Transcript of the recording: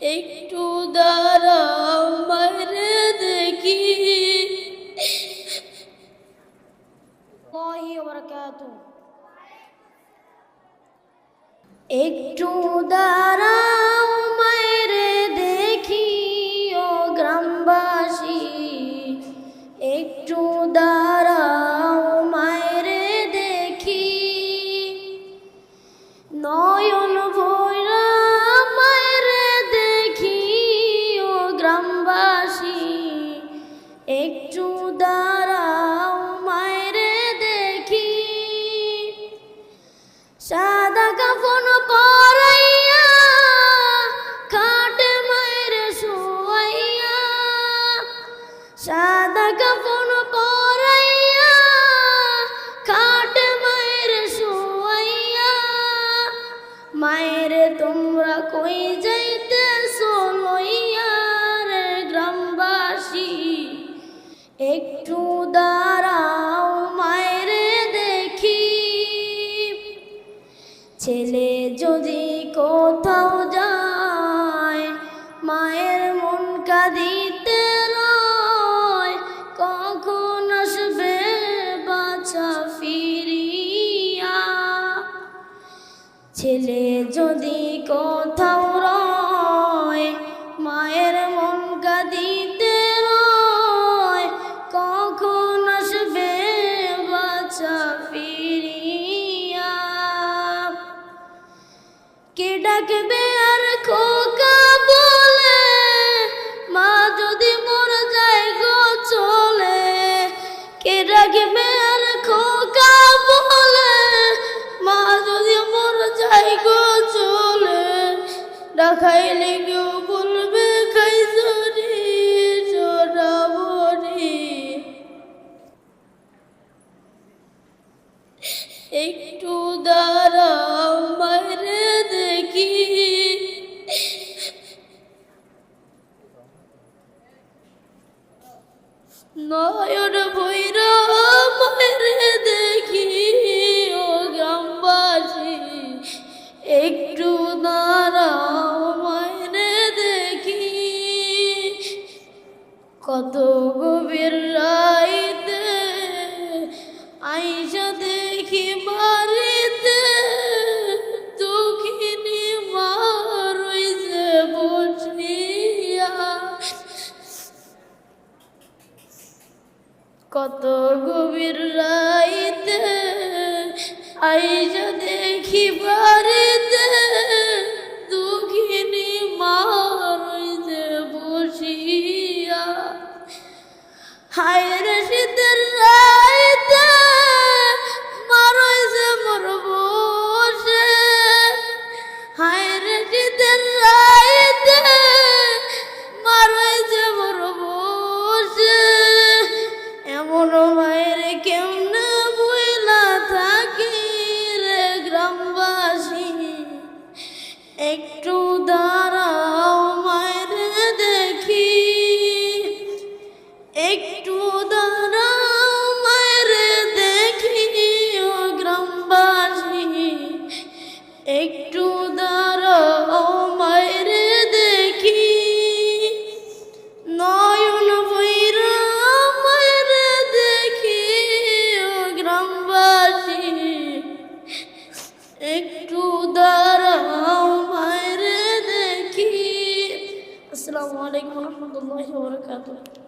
একটু দাঁড়াও মারে দেখি। একটু দাঁড়াও মারে দেখি ও গ্রামবাসী, একটু দাঁড়াও মারে দেখি। নয়ন ভৈরা মারে দেখি ও গ্রামবাসী, একটু দাঁড়াও মারে দেখি। সাদা কাফন পরাইয়া খাটে মায়ের শুয়াইয়া, সাদা কাফন পরাইয়া খাটে মায়ের শুয়াইয়া। মায়ের তোমরা কই যাইতেছো লইয়া রে গ্রামবাসী, একটু দাঁড়াও মায়েরে দেখি। ছেলে যদি কোথাও যায় মায়ের মন কাঁদিতে রয়, কখন আসবে বাছা ফিরিয়া। ছেলে যদি কোথাও রয় মায়ের মন কাঁদিতে রয়, কখন আসবে বাছা ফিরিয়া। কে ডাকবে আর খোকা বলে মা যদি মর যায় গো চলে। কে ডাকবে আর খোকা বলে মা যদি মর যায় গো চলে। ডাকাইলে কেউ বলবে খাইছরি চোরাবরি। একটু দাঁড়াও মারে দেখি। নয়ন ভৈরা মারে দেখি ও গ্রামবাসী, একটু দাঁড়াও মারে দেখি। কত গভীর রাইতে আইসা দেখি বাড়িতে দুঃখিনী মা রইছে বসিয়া। কত গভীর রাইতে আইসা দেখি বাড়িতে দুঃখিনী মা রইছে বসিয়া। হায় রে শীতের রাইতে মা রইছে মোর বসে। হায় রে শীতের রাইতে মা রইছে মোর বসে। এমন মায়ের কেমনে বইলা থাকি রে গ্রামবাসী, একটু দাঁড়াও মায়ের দেখি। একটু দাঁড়াও মায়ের দেখি ও গ্রামবাসী, একটু দাঁড়াও মায়ের দেখি। নয়ন ভৈরা মায়ের দেখি ও গ্রামবাসী, একটু দাঁড়াও মায়ের দেখি। আসসালামু আলাইকুম ওয়া রাহমাতুল্লাহি ওয়া বারাকাতুহু।